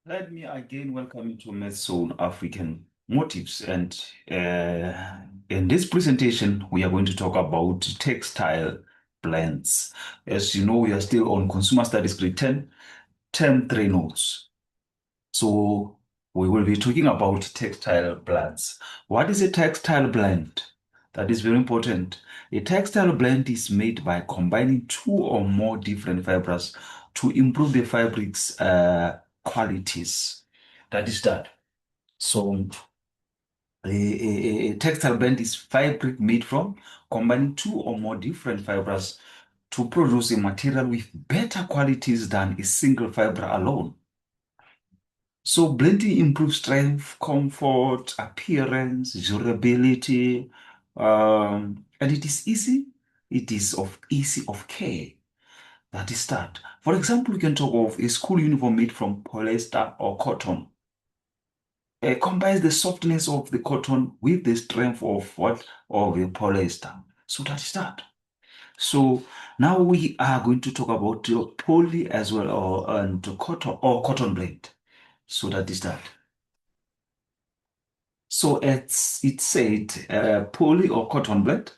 Let me again welcome you to Math Zone African Motives. And in this presentation, we are going to talk about textile blends. As you know, we are still on Consumer Studies Grade 10, Term 3 notes. So we will be talking about textile blends. What is a textile blend? That is very important. A textile blend is made by combining two or more different fibers to improve the fabric's qualities. That is that. So a textile blend is fabric made from combining two or more different fibers to produce a material with better qualities than a single fiber alone. So blending improves strength, comfort, appearance, durability, and it is easy. It is of easy of care. That is that. For example, we can talk of a school uniform made from polyester or cotton. Combines the softness of the cotton with the strength of what? Of the polyester. So that is that. So now we are going to talk about poly as well and cotton blend. So that is that. So it said poly or cotton blend.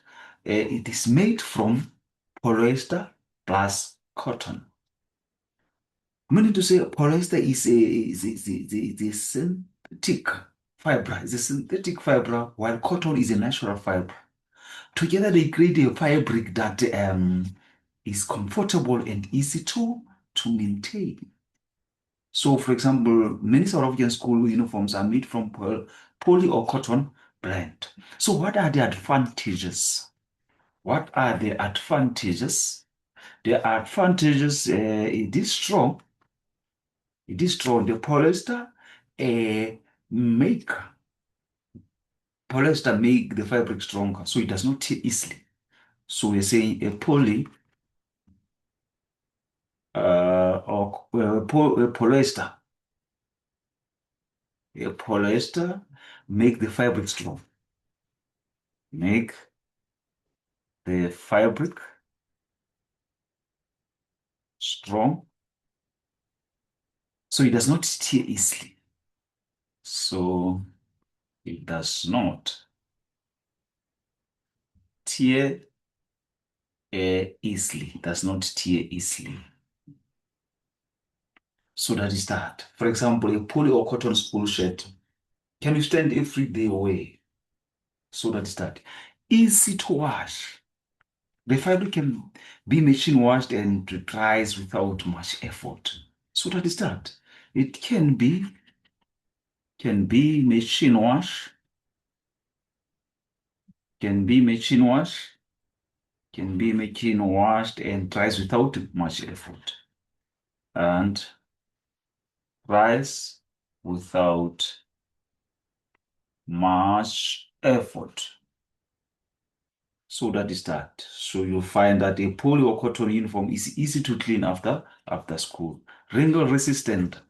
It is made from polyester plus cotton. Meaning to say polyester is a synthetic fiber. It's a synthetic fiber while cotton is a natural fiber. Together they create a fabric that is comfortable and easy to maintain. So, for example, many South African school uniforms are made from poly or cotton blend. So, what are the advantages? What are the advantages? The advantages, it is strong. It is strong. The make make the fabric stronger, so it does not tear easily. So we're saying a poly a polyester make the fabric strong. Make the fabric strong, so it does not tear easily. So it does not tear easily. Does not tear easily. So that is that. For example, a poly or cotton spool shirt can withstand everyday wear. So that is that. Easy to wash. The fabric can be machine washed and dries without much effort. So that is that. It can be machine wash, can be machine wash, can be machine washed and dries without much effort. And dries without much effort. So that is that. So you'll find that a poly or cotton uniform is easy to clean after school. Wrinkle resistant.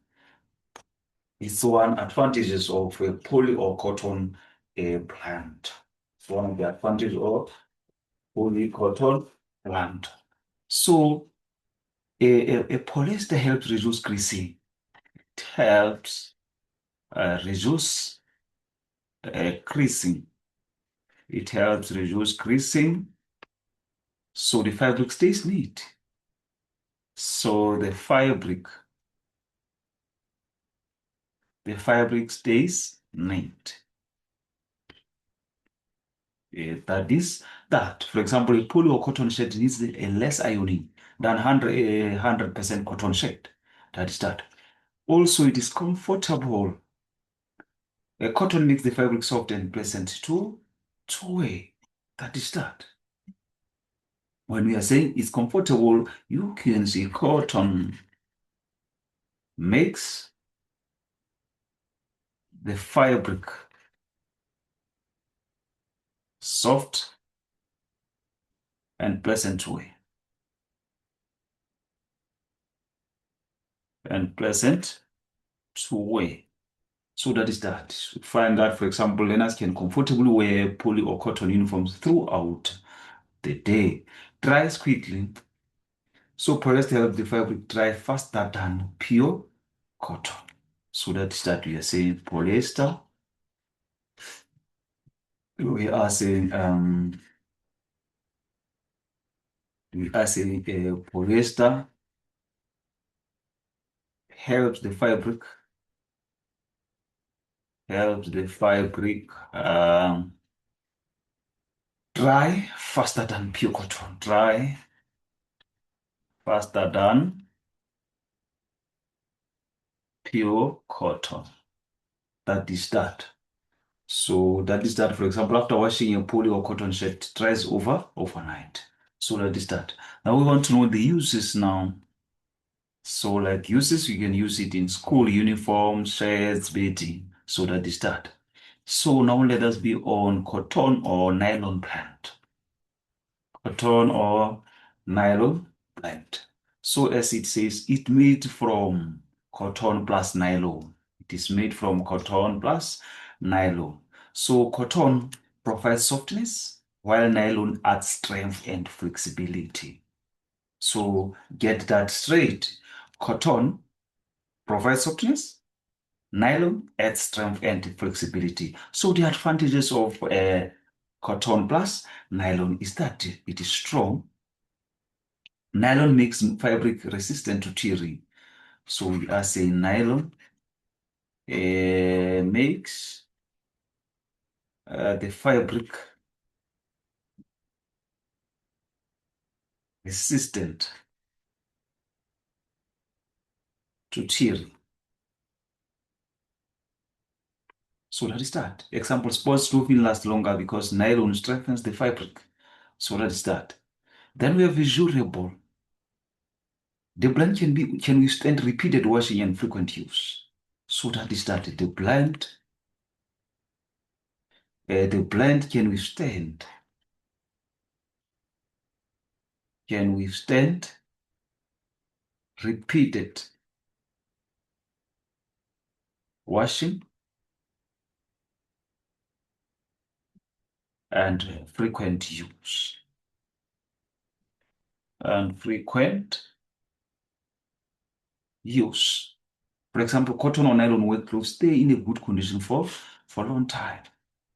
It's one advantages of a poly or cotton plant. It's one of the advantages of poly cotton plant. So a polyester helps reduce greasing. It helps reduce creasing. It helps reduce creasing, so the fabric stays neat. So the fabric stays neat. That is that. For example, a poly or cotton shirt needs a less ironing than 100% cotton shirt. That is that. Also, it is comfortable. A cotton makes the fabric soft and pleasant to wear. That is that. When we are saying it's comfortable, you can see cotton makes the fabric soft and pleasant to wear. And pleasant to wear. So that is that. Find that, for example, learners can comfortably wear poly or cotton uniforms throughout the day. Dries quickly. So polyester helps the fabric dry faster than pure cotton. So that is that we are saying polyester. We are saying polyester helps the fabric dry faster than pure cotton. Dry faster than pure cotton. That is that. So that is that. For example, after washing a poly or cotton shirt, it dries overnight. So that is that. Now we want to know the uses now. So like uses, you can use it in school uniform, shirts, bedding. So that is that. So now let us be on cotton or nylon blend. Cotton or nylon blend. So as it says, it made from cotton plus nylon. It is made from cotton plus nylon. So cotton provides softness, while nylon adds strength and flexibility. So get that straight. Cotton provides softness, nylon adds strength and flexibility. So the advantages of cotton plus nylon is that it is strong. Nylon makes fabric resistant to tearing. So we are saying nylon makes the fabric resistant to tearing. So that is that. Example, sports roofing lasts longer because nylon strengthens the fabric. So that is that. Then we have durable. The blend can withstand repeated washing and frequent use. So that is that. The blend can withstand repeated washing and frequent use. And frequent use. For example, cotton or nylon work clothes stay in a good condition for a long time.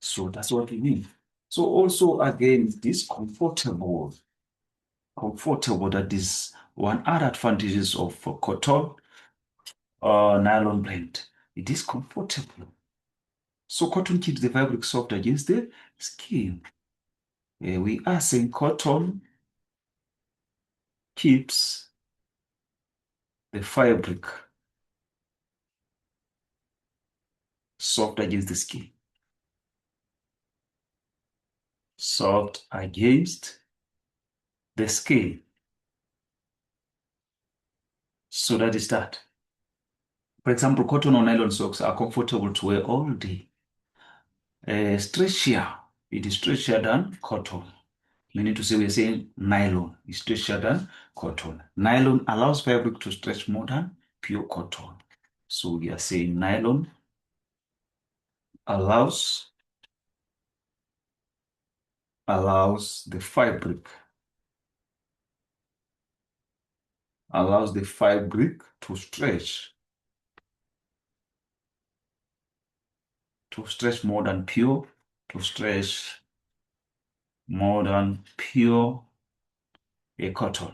So that's what we mean. So also again, it is comfortable. Comfortable, that is one other advantages of cotton or nylon blend. It is comfortable. So cotton keeps the fabric soft against the skin. We are saying cotton keeps the fabric soft against the skin. Soft against the skin. So that is that. For example, cotton or nylon socks are comfortable to wear all day. Stretchier. It is stretchier than cotton. Meaning to say we are saying nylon is stretchier than cotton. Nylon allows fabric to stretch more than pure cotton. So we are saying nylon allows the fabric to stretch more than pure cotton.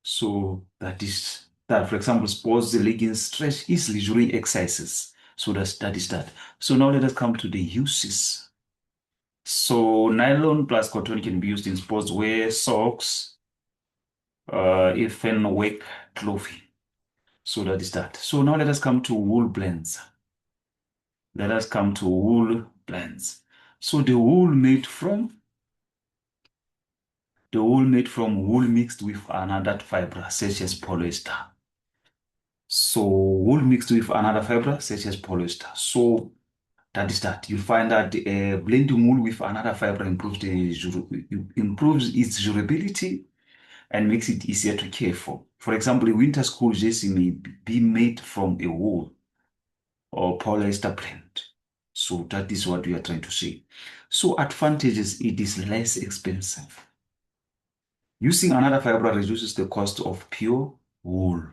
So that is that. For example, sports leggings stretch easily during exercises. So that is that. So now let us come to the uses. So nylon plus cotton can be used in sportswear, socks, even work clothing. So that is that. So now let us come to wool blends. Let us come to wool blends. So the wool made from wool mixed with another fiber, such as polyester. So wool mixed with another fiber, such as polyester. So that is that. You find that blending wool with another fiber improves its durability and makes it easier to care for. For example, a winter school jersey may be made from a wool or polyester blend. So that is what we are trying to say. So advantages, it is less expensive. Using another fiber reduces the cost of pure wool.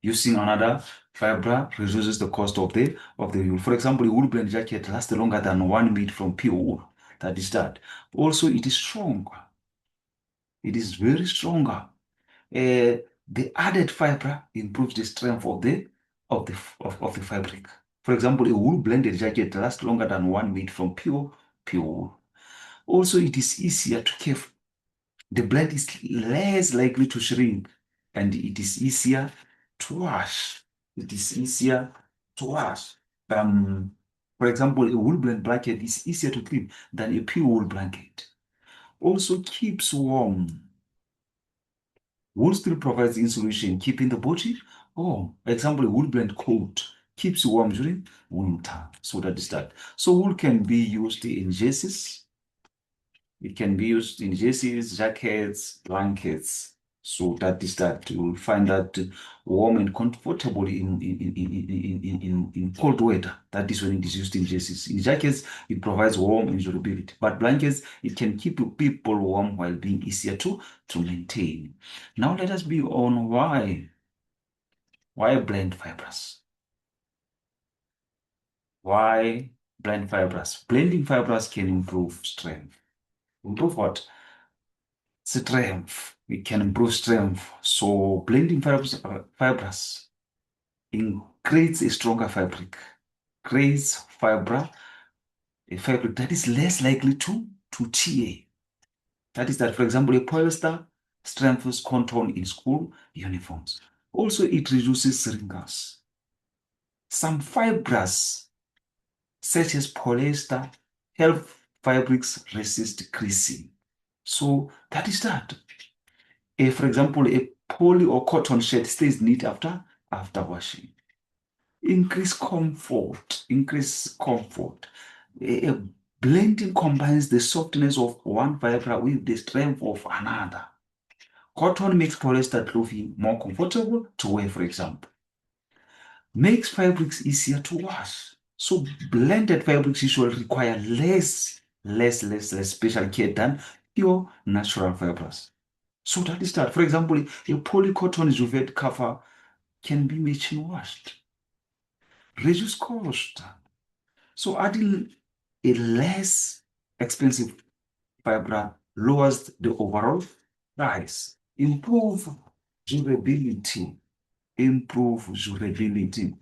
Using another fiber reduces the cost of the wool. For example, a wool blend jacket lasts longer than one made from pure wool. That is that. Also, it is strong. It is very stronger. The added fiber improves the strength of the fabric. For example, a wool blended jacket lasts longer than one made from pure wool. Also, it is easier to care. The blend is less likely to shrink, and it is easier to wash. It is easier to wash. For example, a wool blend blanket is easier to clean than a pure wool blanket. Also keeps warm. Wool still provides insulation, keeping the body warm. Example, a wool blend coat keeps you warm during winter. So that is that. So wool can be used in jerseys. It can be used in jerseys, jackets, blankets. So that is that. You will find that warm and comfortable in cold weather. That is when it is used in jerseys. In jackets, it provides warm and durability. But blankets, it can keep people warm while being easier to maintain. Now let us be on why blend fibers. Why blend fibers? Blending fibers can improve strength. Improve what? Strength. It can improve strength. So blending fibers creates a stronger fabric. Creates a fabric that is less likely to tear. That is that, for example, a polyester strengthens cotton in school uniforms. Also, it reduces wrinkles. Some fibers, such as polyester, help fabrics resist creasing. So that is that. For example, a poly or cotton shirt stays neat after washing. Increase comfort. Increase comfort. A blending combines the softness of one fiber with the strength of another. Cotton makes polyester clothing more comfortable to wear, for example. Makes fabrics easier to wash. So blended fabrics usually require less special care than pure natural fibers. So that is that. For example, a polycotton duvet cover can be machine washed. Reduce cost. So adding a less expensive fiber lowers the overall price. Improve durability. Improve durability.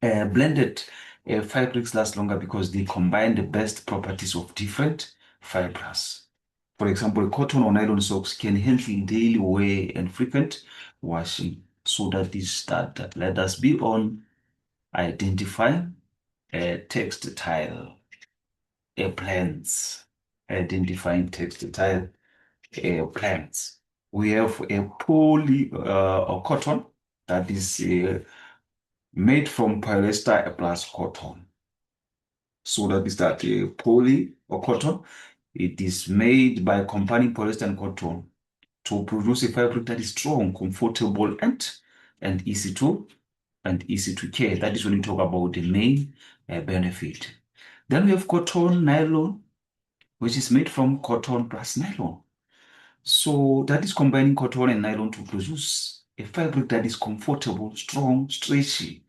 Blended fabrics last longer because they combine the best properties of different fibers. For example, cotton or nylon socks can handle daily wear and frequent washing. So that is that. Let us be on identify textile plants. Identifying textile plants. We have a poly or cotton that is made from polyester plus cotton. So that is that poly or cotton. It is made by combining polyester and cotton to produce a fabric that is strong, comfortable, and easy to care. That is when you talk about the main benefit. Then we have cotton nylon, which is made from cotton plus nylon. So that is combining cotton and nylon to produce a fabric that is comfortable, strong, stretchy.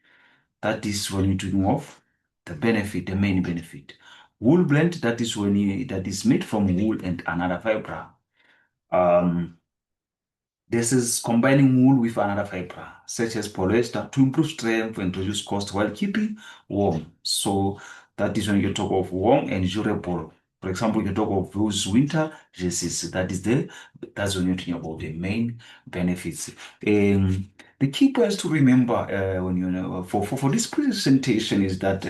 That is when you're talking of the benefit, the main benefit. Wool blend, that is that is made from wool and another fiber. This is combining wool with another fiber, such as polyester, to improve strength and reduce cost while keeping warm. So that is when you talk of warm and durable. For example, you talk of those winter jerseys. That's when you're talking about the main benefits. The key points to remember when you know for this presentation is that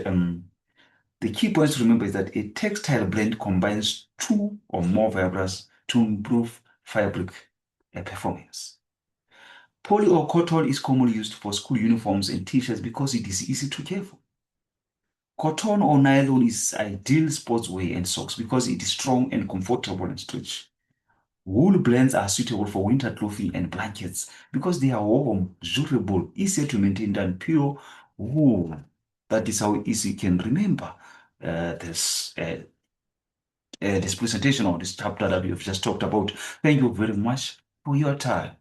the key points to remember is that a textile blend combines two or more fibers to improve fabric performance. Poly or cotton is commonly used for school uniforms and t-shirts because it is easy to care for. Cotton or nylon is ideal sportswear and socks because it is strong and comfortable and stretchy. Wool blends are suitable for winter clothing and blankets because they are warm, durable, easier to maintain than pure wool. That is how easy you can remember this presentation or this chapter that we have just talked about. Thank you very much for your time.